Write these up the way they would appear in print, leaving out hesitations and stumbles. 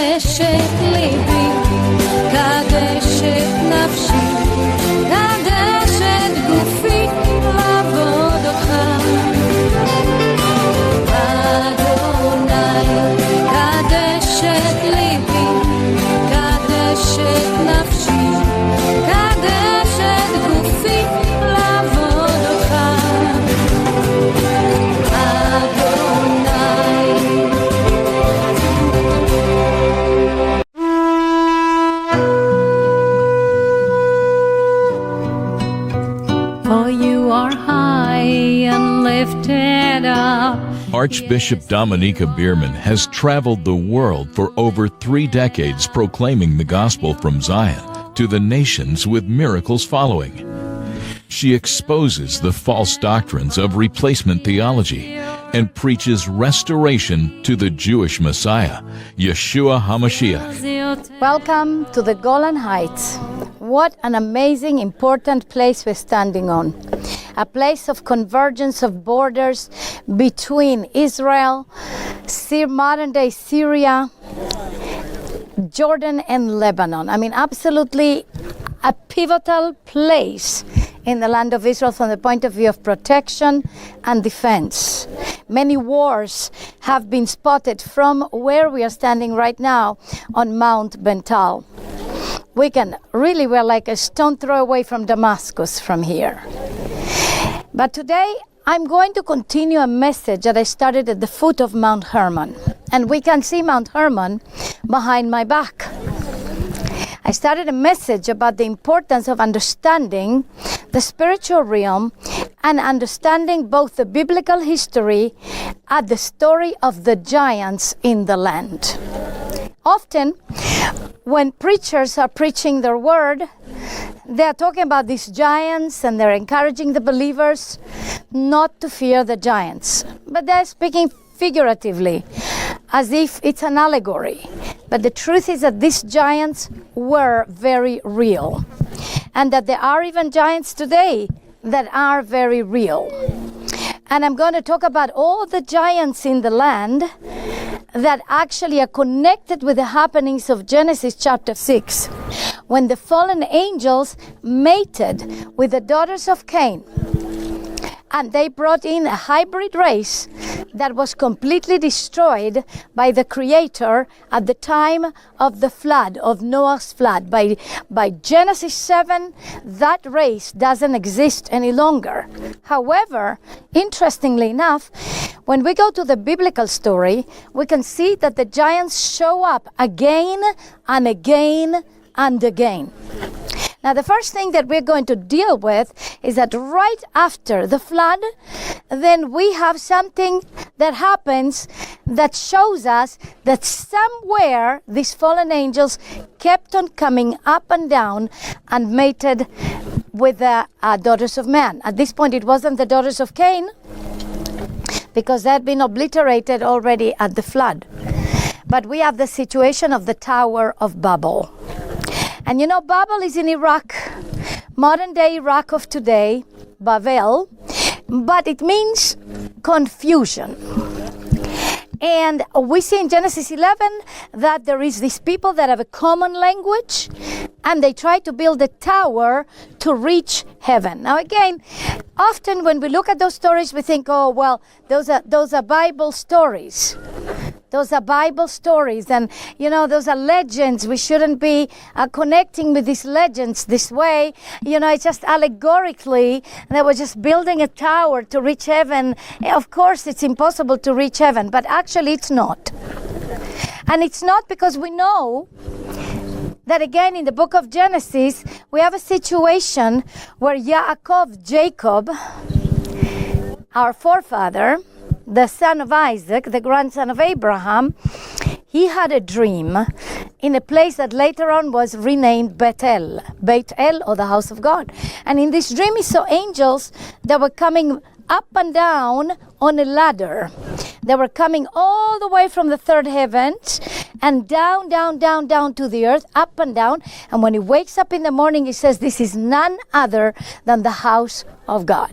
קדש את ליבי, קדש את נפשי, קדש את גופי לעבוד אותך. אדוני, קדש את ליבי, קדש את נפשי, קדש את גופי לעבוד אותך. For you are high and lifted up. Archbishop Dominiquae Bierman has traveled the world for over 3 decades proclaiming the gospel from Zion to the nations with miracles following. She exposes the false doctrines of replacement theology and preaches restoration to the Jewish Messiah, Yeshua HaMashiach. Welcome to the Golan Heights. What an amazing, important place we're standing on. A place of convergence of borders between Israel, modern-day Syria, Jordan, and Lebanon. I mean, absolutely a pivotal place in the land of Israel from the point of view of protection and defense. Many wars have been spotted from where we are standing right now on Mount Bental. We're like a stone throw away from Damascus from here. But today, I'm going to continue a message that I started at the foot of Mount Hermon. And we can see Mount Hermon behind my back. I started a message about the importance of understanding the spiritual realm and understanding both the biblical history and the story of the giants in the land. Often, when preachers are preaching their word, they're talking about these giants and they're encouraging the believers not to fear the giants. But they're speaking figuratively, as if it's an allegory. But the truth is that these giants were very real. And that there are even giants today that are very real. And I'm going to talk about all the giants in the land that actually are connected with the happenings of Genesis chapter 6, when the fallen angels mated with the daughters of Cain. And they brought in a hybrid race that was completely destroyed by the Creator at the time of the flood, of Noah's flood. By Genesis 7, that race doesn't exist any longer. However, interestingly enough, when we go to the biblical story, we can see that the giants show up again and again and again. Now, the first thing that we're going to deal with is that right after the flood, then we have something that happens that shows us that somewhere these fallen angels kept on coming up and down and mated with the daughters of man. At this point, it wasn't the daughters of Cain, because they had been obliterated already at the flood. But we have the situation of the Tower of Babel. And you know, Babel is in Iraq, modern day Iraq of today, Babel, but it means confusion. And we see in Genesis 11 that there is these people that have a common language, and they try to build a tower to reach heaven. Now again, often when we look at those stories, we think, oh, well, those are Bible stories. Those are Bible stories, and you know, those are legends. We shouldn't be connecting with these legends this way. You know, it's just allegorically, they were just building a tower to reach heaven. Of course, it's impossible to reach heaven, but actually it's not. And it's not because we know that again in the book of Genesis, we have a situation where Jacob, our forefather, the son of Isaac, the grandson of Abraham, he had a dream in a place that later on was renamed Bethel, or the house of God. And in this dream he saw angels that were coming up and down on a ladder. They were coming all the way from the third heavens and down to the earth, up and down. And when he wakes up in the morning, he says, this is none other than the house of God.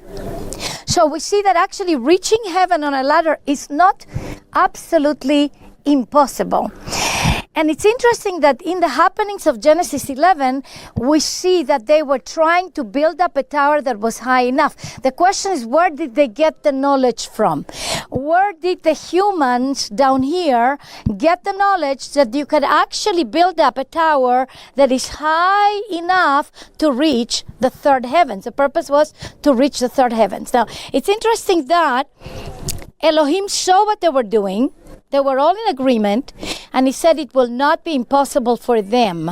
So we see that actually reaching heaven on a ladder is not absolutely impossible. And it's interesting that in the happenings of Genesis 11, we see that they were trying to build up a tower that was high enough. The question is, where did they get the knowledge from? Where did the humans down here get the knowledge that you could actually build up a tower that is high enough to reach the third heavens? The purpose was to reach the third heavens. Now, it's interesting that Elohim saw what they were doing. They were all in agreement, and he said it will not be impossible for them.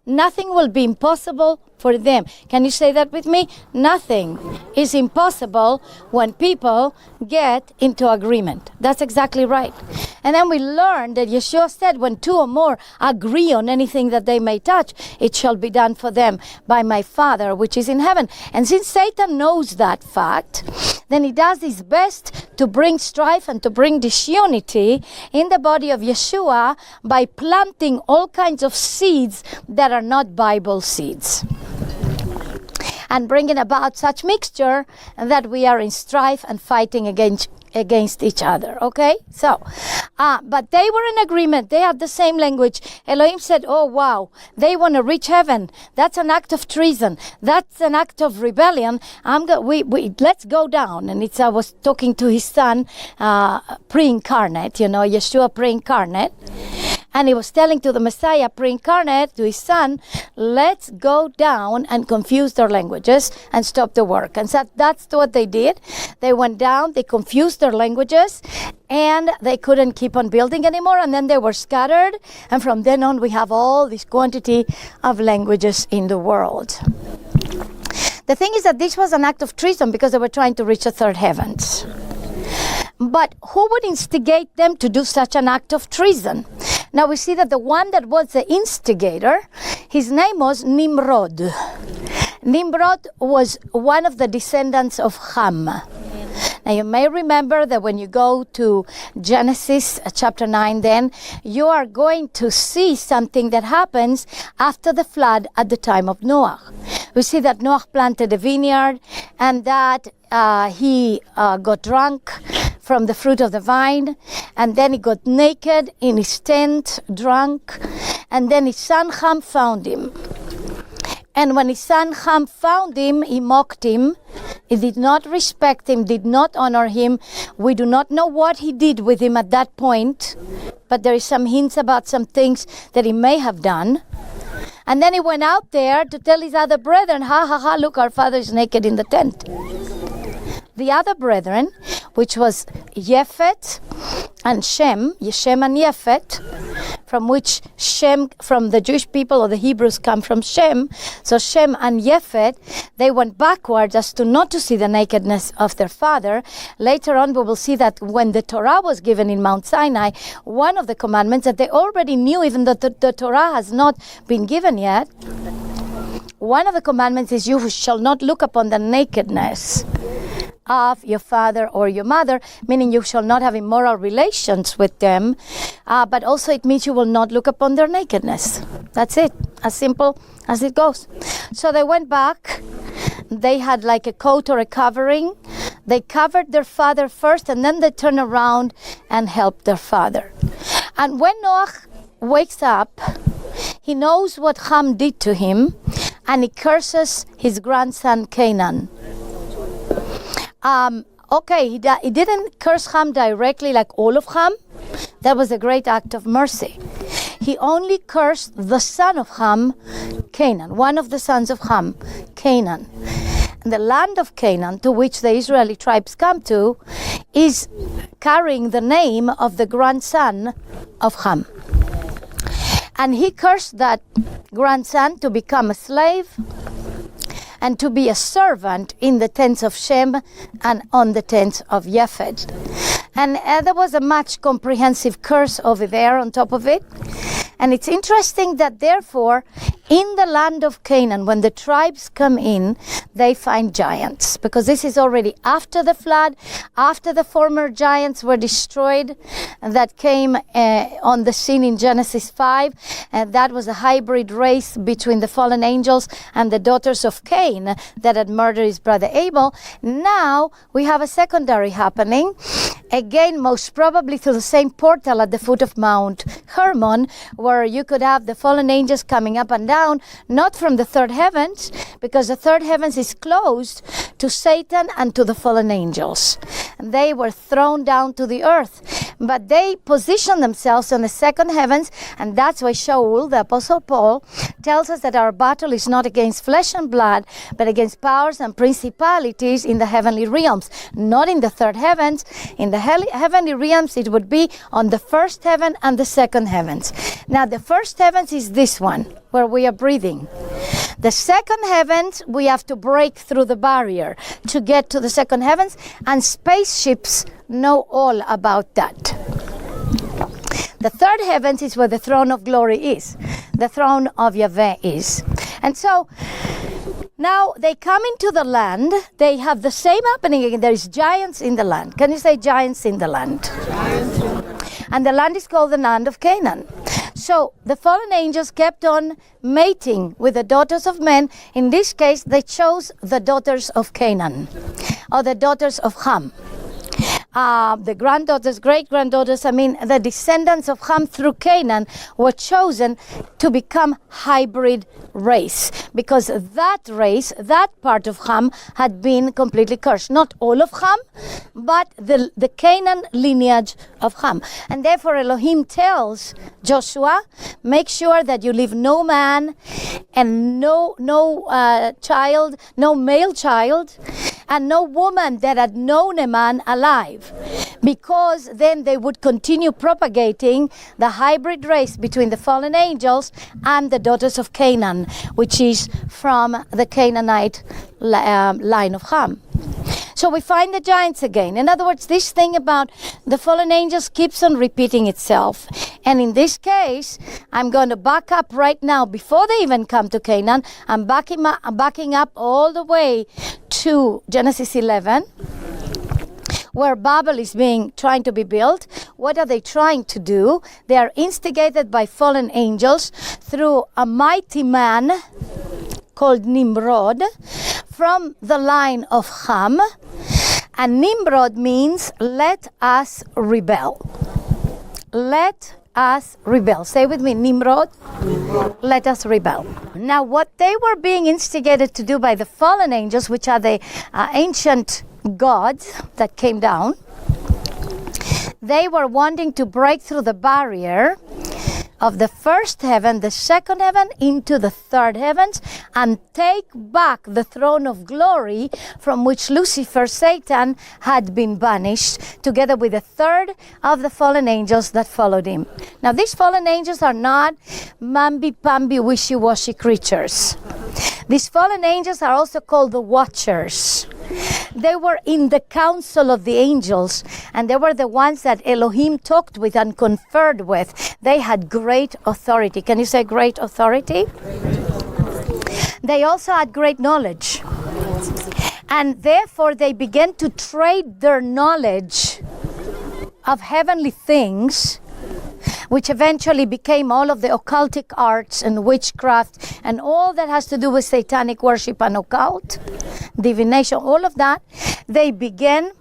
Nothing will be impossible for them. Can you say that with me? Nothing is impossible when people get into agreement. That's exactly right. And then we learned that Yeshua said, when two or more agree on anything that they may touch, it shall be done for them by my Father which is in heaven. And since Satan knows that fact, then he does his best to bring strife and to bring disunity in the body of Yeshua by planting all kinds of seeds that are not Bible seeds, and bringing about such mixture that we are in strife and fighting against each other. Okay, so but they were in agreement. They had the same language. Elohim said, oh wow, they want to reach heaven. That's an act of treason. That's an act of rebellion. Let's go down. And I was talking to his son, pre-incarnate, Yeshua pre-incarnate. And he was telling to the Messiah pre-incarnate, to his son, let's go down and confuse their languages and stop the work. And so that's what they did. They went down, they confused their languages, and they couldn't keep on building anymore. And then they were scattered. And from then on, we have all this quantity of languages in the world. The thing is that this was an act of treason because they were trying to reach the third heavens. But who would instigate them to do such an act of treason? Now we see that the one that was the instigator, his name was Nimrod. Nimrod was one of the descendants of Ham. Now you may remember that when you go to Genesis chapter 9, then you are going to see something that happens after the flood at the time of Noah. We see that Noah planted a vineyard, and that he got drunk from the fruit of the vine, and then he got naked in his tent, drunk, and then his son Ham found him. And when his son Ham found him, he mocked him. He did not respect him, did not honor him. We do not know what he did with him at that point, but there is some hints about some things that he may have done. And then he went out there to tell his other brethren, ha ha ha, look, our father is naked in the tent. The other brethren, which was Yefet and Shem and Yefet, from which Shem, from the Jewish people or the Hebrews come from Shem. So Shem and Yefet, they went backwards as to not to see the nakedness of their father. Later on, we will see that when the Torah was given in Mount Sinai, one of the commandments that they already knew, even though the Torah has not been given yet, one of the commandments is you shall not look upon the nakedness of your father or your mother, meaning you shall not have immoral relations with them, but also it means you will not look upon their nakedness. That's it, as simple as it goes. So they went back. They had like a coat or a covering. They covered their father first, and then they turned around and helped their father. And when Noah wakes up, he knows what Ham did to him, and he curses his grandson Canaan. He didn't curse Ham directly like all of Ham. That was a great act of mercy. He only cursed the son of Ham, Canaan, one of the sons of Ham, Canaan. And the land of Canaan, to which the Israeli tribes come to, is carrying the name of the grandson of Ham. And he cursed that grandson to become a slave and to be a servant in the tents of Shem and on the tents of Yefet. And there was a much comprehensive curse over there on top of it. And it's interesting that therefore, in the land of Canaan, when the tribes come in, they find giants. Because this is already after the flood, after the former giants were destroyed, that came on the scene in Genesis 5. And that was a hybrid race between the fallen angels and the daughters of Cain that had murdered his brother Abel. Now we have a secondary happening. Again, most probably through the same portal at the foot of Mount Hermon, where you could have the fallen angels coming up and down, not from the third heavens, because the third heavens is closed to Satan and to the fallen angels. And they were thrown down to the earth. But they positioned themselves on the second heavens, and that's why Shaul, the Apostle Paul, tells us that our battle is not against flesh and blood, but against powers and principalities in the heavenly realms, not in the third heavens. In the heavenly realms, it would be on the first heaven and the second heavens. Now, the first heavens is this one, where we are breathing. The second heavens, we have to break through the barrier to get to the second heavens, and spaceships know all about that. The third heavens is where the throne of glory is, the throne of Yahweh is. And so, now they come into the land, they have the same happening again. There is giants in the land. Can you say giants in the land? And the land is called the land of Canaan. So the fallen angels kept on mating with the daughters of men. In this case, they chose the daughters of Canaan, or the daughters of Ham. The granddaughters, great-granddaughters, the descendants of Ham through Canaan were chosen to become hybrid race, because that race, that part of Ham, had been completely cursed. Not all of Ham, but the Canaan lineage of Ham. And therefore Elohim tells Joshua, make sure that you leave no man and no child, no male child, and no woman that had known a man alive, because then they would continue propagating the hybrid race between the fallen angels and the daughters of Canaan, which is from the Canaanite line of Ham. So we find the giants again. In other words, this thing about the fallen angels keeps on repeating itself. And in this case, I'm going to back up right now before they even come to Canaan. I'm backing up all the way to Genesis 11, where Babel is trying to be built. What are they trying to do? They are instigated by fallen angels through a mighty man called Nimrod from the line of Ham. And Nimrod means let us rebel. Let us rebel. Say with me, Nimrod. Let us rebel. Now, what they were being instigated to do by the fallen angels, which are the ancient gods that came down, they were wanting to break through the barrier of the first heaven, the second heaven, into the third heavens, and take back the throne of glory from which Lucifer, Satan, had been banished, together with a third of the fallen angels that followed him. Now, these fallen angels are not mamby-pamby, wishy-washy creatures. These fallen angels are also called the Watchers. They were in the council of the angels, and they were the ones that Elohim talked with and conferred with. They had great authority. Can you say great authority? They also had great knowledge. And therefore they began to trade their knowledge of heavenly things, which eventually became all of the occultic arts and witchcraft and all that has to do with satanic worship and occult, divination, all of that. They began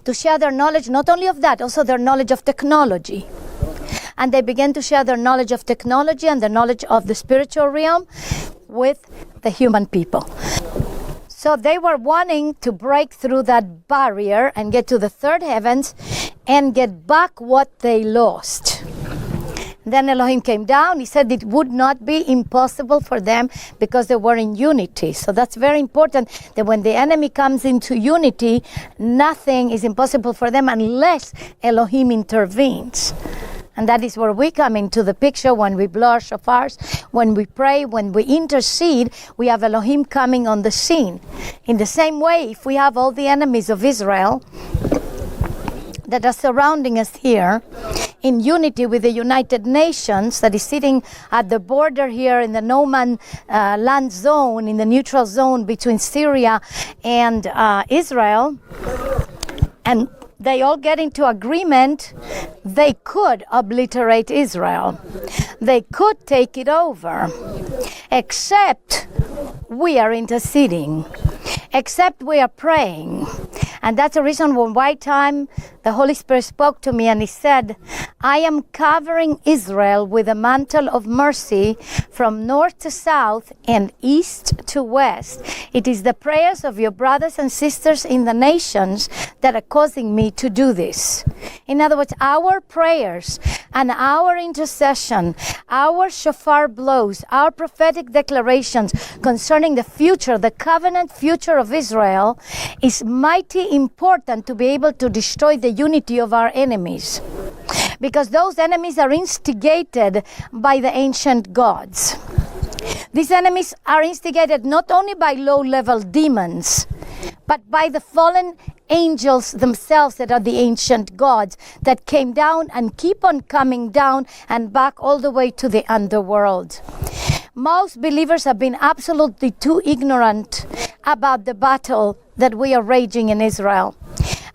to share their knowledge, not only of that, also their knowledge of technology. And they began to share their knowledge of technology and the knowledge of the spiritual realm with the human people. So they were wanting to break through that barrier and get to the third heavens and get back what they lost. Then Elohim came down. He said it would not be impossible for them because they were in unity. So that's very important, that when the enemy comes into unity, nothing is impossible for them unless Elohim intervenes. And that is where we come into the picture when we blow our shofars, when we pray, when we intercede. We have Elohim coming on the scene. In the same way, if we have all the enemies of Israel that are surrounding us here, in unity with the United Nations that is sitting at the border here in the no-man land zone, in the neutral zone between Syria and Israel, and they all get into agreement, they could obliterate Israel. They could take it over, except we are interceding, except we are praying. And that's the reason why the the Holy Spirit spoke to me and he said, I am covering Israel with a mantle of mercy from north to south and east to west. It is the prayers of your brothers and sisters in the nations that are causing me to do this. In other words, our prayers and our intercession, our shofar blows, our prophetic declarations concerning the future, the covenant future of Israel, is mighty important to be able to destroy the unity of our enemies. Because those enemies are instigated by the ancient gods. These enemies are instigated not only by low-level demons, but by the fallen angels themselves that are the ancient gods that came down and keep on coming down and back all the way to the underworld. Most believers have been absolutely too ignorant about the battle that we are raging in Israel.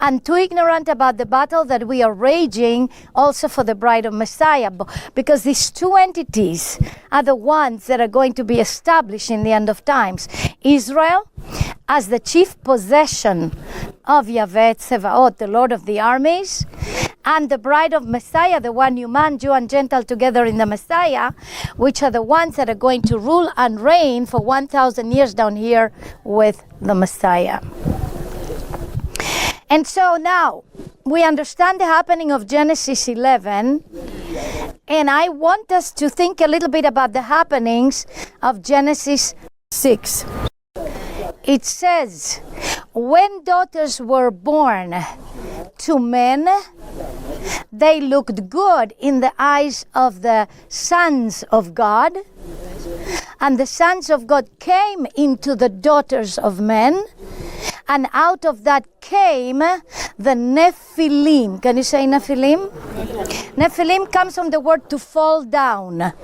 And too ignorant about the battle that we are raging also for the bride of Messiah. Because these two entities are the ones that are going to be established in the end of times. Israel as the chief possession of Yahweh Tsevaot, the Lord of the armies, and the bride of Messiah, the one new man, Jew and Gentile together in the Messiah, which are the ones that are going to rule and reign for 1,000 years down here with the Messiah. And so now we understand the happening of Genesis 11, and I want us to think a little bit about the happenings of Genesis 6. It says, when daughters were born to men, they looked good in the eyes of the sons of God, and the sons of God came into the daughters of men, and out of that came the Nephilim. Can you say Nephilim? Nephilim comes from the word to fall down.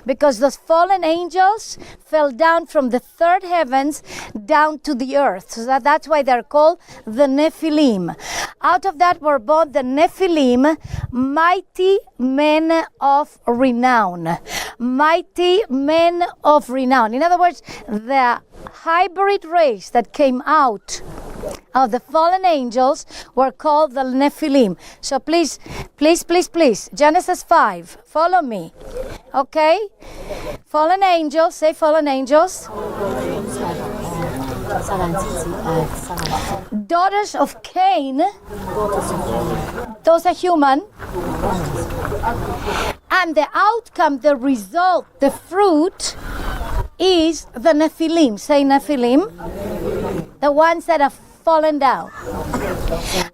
Because those fallen angels fell down from the third heavens down to the earth. So that's why they're called the Nephilim. Out of that were born the Nephilim, mighty men of renown. Mighty men of renown. In other words, the hybrid race that came out of the fallen angels were called the Nephilim. So please, Genesis 5, follow me. Okay? Fallen angels, say fallen angels. Daughters of Cain, those are human. And the outcome, the result, the fruit is the Nephilim. Say Nephilim. The ones that have fallen down.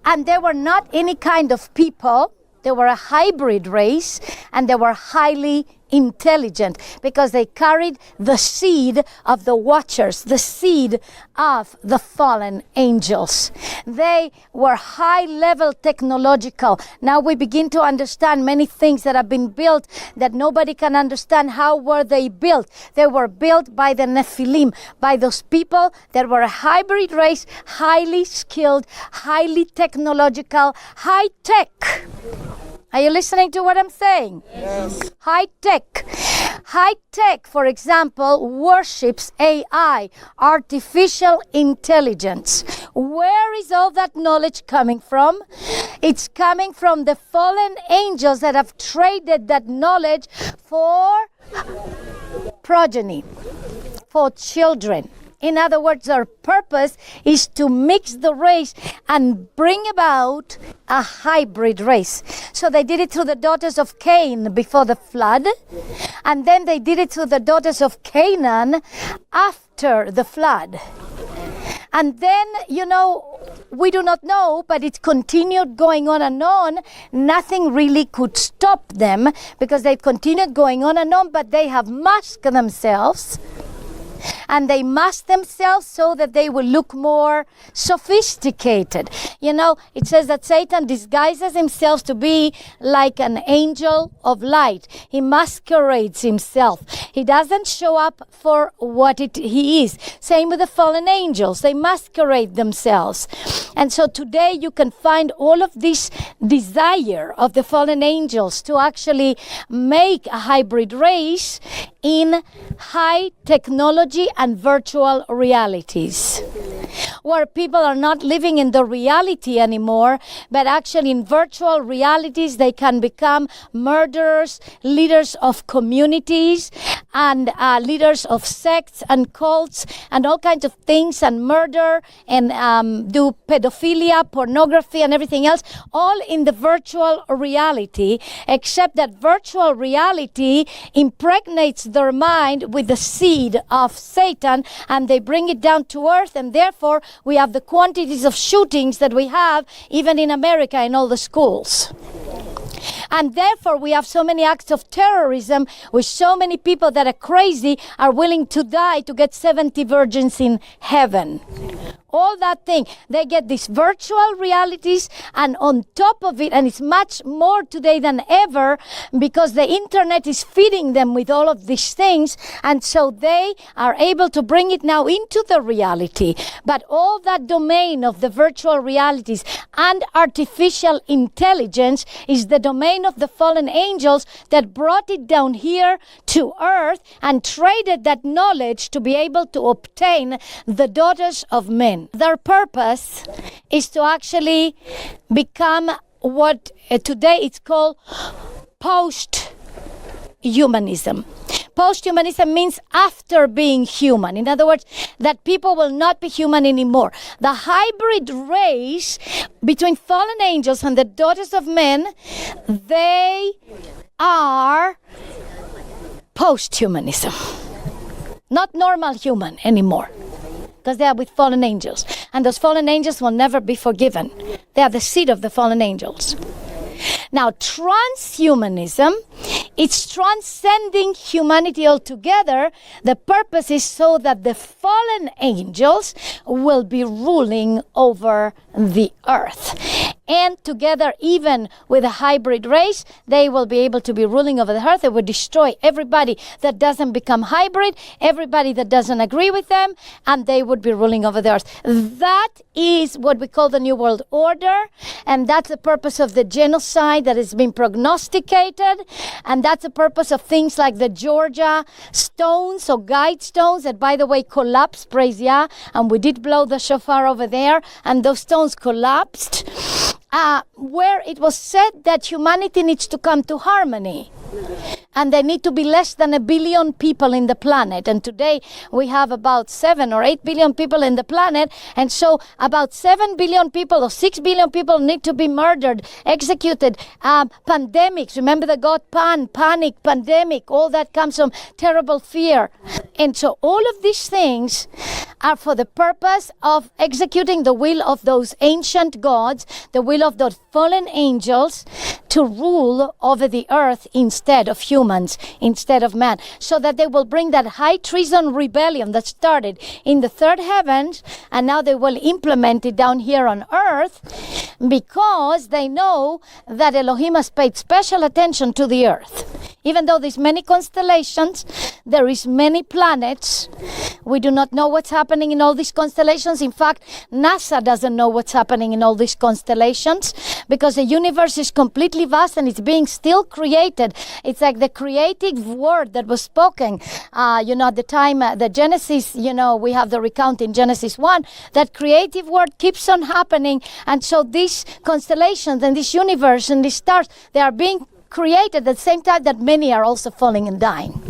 And they were not any kind of people. They were a hybrid race, and they were highly intelligent because they carried the seed of the watchers, the seed of the fallen angels. They were high-level technological. Now we begin to understand many things that have been built that nobody can understand. How were they built? They were built by the Nephilim, by those people that were a hybrid race, highly skilled, highly technological, high-tech. Are you listening to what I'm saying? Yes. High tech. High tech, for example, worships AI, artificial intelligence. Where is all that knowledge coming from? It's coming from the fallen angels that have traded that knowledge for progeny, for children. In other words, their purpose is to mix the race and bring about a hybrid race. So they did it through the daughters of Cain before the flood, and then they did it through the daughters of Canaan after the flood. And then, we do not know, but it continued going on and on. Nothing really could stop them because they continued going on and on, but they have masked themselves. And they mask themselves so that they will look more sophisticated. It says that Satan disguises himself to be like an angel of light. He masquerades himself. He doesn't show up for what he is. Same with the fallen angels. They masquerade themselves. And so today you can find all of this desire of the fallen angels to actually make a hybrid race in high technology and virtual realities. where people are not living in the reality anymore, but actually in virtual realities they can become murderers, leaders of communities, and leaders of sects and cults and all kinds of things, and murder, and do pedophilia, pornography, and everything else, all in the virtual reality, except that virtual reality impregnates their mind with the seed of Satan, and they bring it down to earth, and therefore we have the quantities of shootings that we have even in America in all the schools. And therefore we have so many acts of terrorism with so many people that are crazy, are willing to die to get 70 virgins in heaven. All that thing, they get these virtual realities, and on top of it, and it's much more today than ever, because the internet is feeding them with all of these things, and so they are able to bring it now into the reality. But all that domain of the virtual realities and artificial intelligence is the domain of the fallen angels that brought it down here to earth and traded that knowledge to be able to obtain the daughters of men. Their purpose is to actually become what today it's called post-humanism. Post-humanism means after being human. In other words, that people will not be human anymore. The hybrid race between fallen angels and the daughters of men, they are post-humanism. Not normal human anymore, because they are with fallen angels. And those fallen angels will never be forgiven. They are the seed of the fallen angels. Now, transhumanism, it's transcending humanity altogether. The purpose is so that the fallen angels will be ruling over the earth. And together, even with a hybrid race, they will be able to be ruling over the earth. They will destroy everybody that doesn't become hybrid, everybody that doesn't agree with them, and they would be ruling over the earth. That is what we call the New World Order, and that's the purpose of the genocide that has been prognosticated, and that's the purpose of things like the Georgia stones or guide stones that, by the way, collapsed, praise Yah, and we did blow the shofar over there, and those stones collapsed. Where it was said that humanity needs to come to harmony. And there need to be less than 1 billion people in the planet. And today we have about 7 or 8 billion people in the planet. And so about 7 billion people or 6 billion people need to be murdered, executed. Pandemics, remember the God panic, pandemic, all that comes from terrible fear. And so all of these things are for the purpose of executing the will of those ancient gods, the will of those fallen angels, to rule over the earth instead of humans, instead of man, so that they will bring that high treason rebellion that started in the third heavens, and now they will implement it down here on earth, because they know that Elohim has paid special attention to the earth. Even though there's many constellations, there is many planets. We do not know what's happening in all these constellations. In fact, NASA doesn't know what's happening in all these constellations, because the universe is completely vast and it's being still created. It's like the creative word that was spoken, at the time, the Genesis, we have the recount in Genesis 1, that creative word keeps on happening. And so these constellations and this universe and these stars, they are being created at the same time that many are also falling and dying.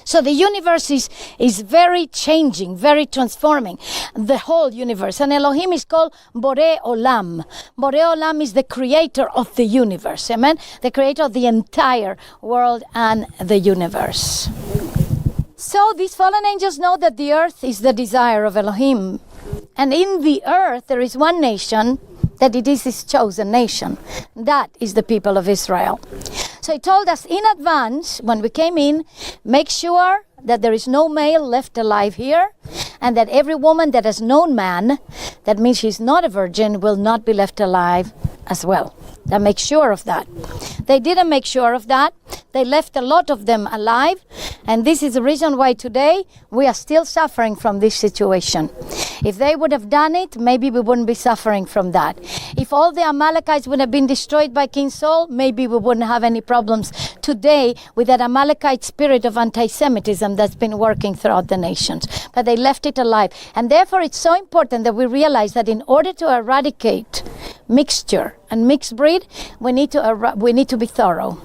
So the universe is very changing, very transforming, the whole universe. And Elohim is called Borei Olam. Borei Olam is the creator of the universe, amen? The creator of the entire world and the universe. So these fallen angels know that the earth is the desire of Elohim. And in the earth there is one nation, that it is his chosen nation. That is the people of Israel. So he told us in advance, when we came in, make sure that there is no male left alive here, and that every woman that has known man, that means she's not a virgin, will not be left alive as well. They make sure of that. They didn't make sure of that. They left a lot of them alive, and this is the reason why today we are still suffering from this situation. If they would have done it, maybe we wouldn't be suffering from that. If all the Amalekites would have been destroyed by King Saul, maybe we wouldn't have any problems today with that Amalekite spirit of anti-Semitism that's been working throughout the nations. But they left it alive. And therefore it's so important that we realize that in order to eradicate mixture and mixed breed, we need to be thorough.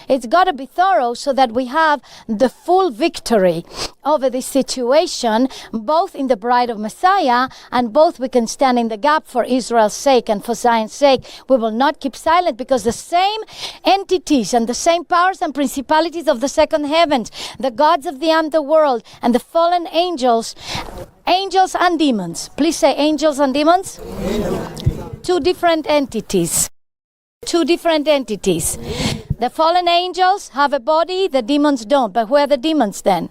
It's got to be thorough so that we have the full victory over this situation, both in the bride of Messiah, and both we can stand in the gap for Israel's sake and for Zion's sake. We will not keep silent, because the same entities and the same powers and principalities of the second heavens, the gods of the underworld and the fallen angels and demons. Please say angels and demons. Two different entities. The fallen angels have a body, the demons don't. But who are the demons then?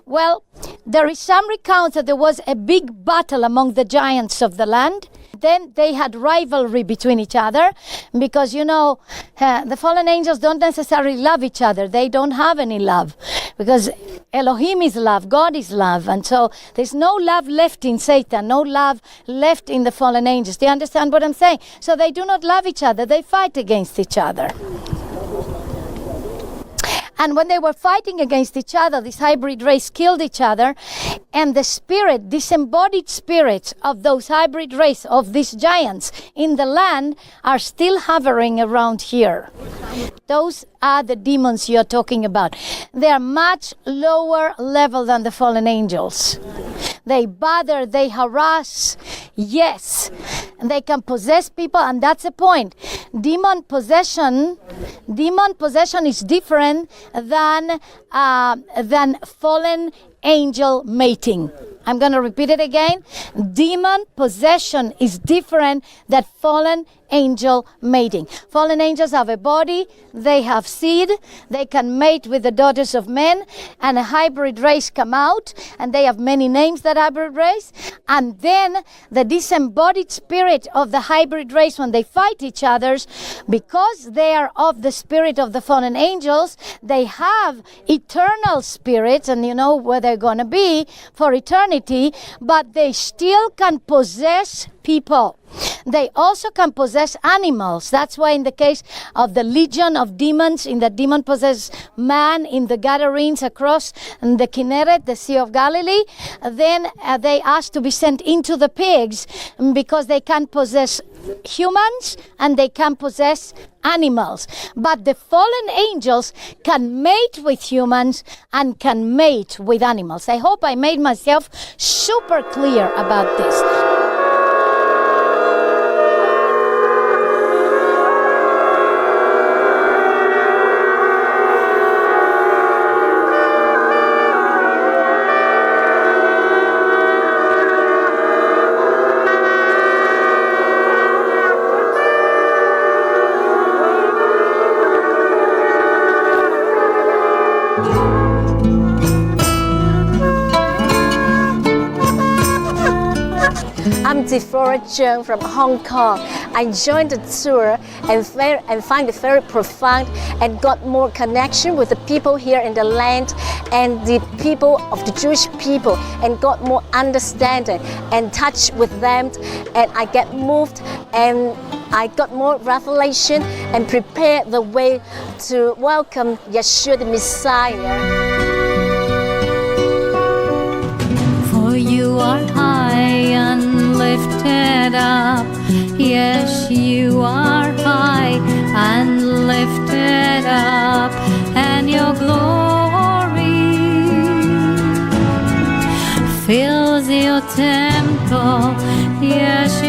Well, there is some recounts that there was a big battle among the giants of the land. Then they had rivalry between each other, because the fallen angels don't necessarily love each other. They don't have any love, because Elohim is love, God is love, and so there's no love left in Satan, no love left in the fallen angels. Do you understand what I'm saying? So they do not love each other, they fight against each other. And when they were fighting against each other, this hybrid race killed each other, and the spirit, disembodied spirits of those hybrid race, of these giants in the land, are still hovering around here. Those are the demons you're talking about. They are much lower level than the fallen angels. They bother, they harass, yes. And they can possess people, and that's the point. Demon possession is different than fallen angel mating. I'm going to repeat it again. Demon possession is different than fallen angel mating. Fallen angels have a body, they have seed, they can mate with the daughters of men, and a hybrid race come out, and they have many names, that hybrid race. And then the disembodied spirit of the hybrid race, when they fight each other, because they are of the spirit of the fallen angels, they have eternal spirits, and you know where they're going to be for eternity, but they still can possess people. They also can possess animals. That's why in the case of the legion of demons, in the demon-possessed man in the Gadarenes across the Kinneret, the Sea of Galilee, then they asked to be sent into the pigs, because they can possess humans and they can possess animals. But the fallen angels can mate with humans and can mate with animals. I hope I made myself super clear about this. I'm Flora Zheng from Hong Kong. I joined the tour and find it very profound, and got more connection with the people here in the land and the people of the Jewish people, and got more understanding and touch with them, and I get moved, and I got more revelation and prepare the way to welcome Yeshua the Messiah. For you are high and lifted up. Yes, you are high and lifted up, and your glory fills your temple. Yes,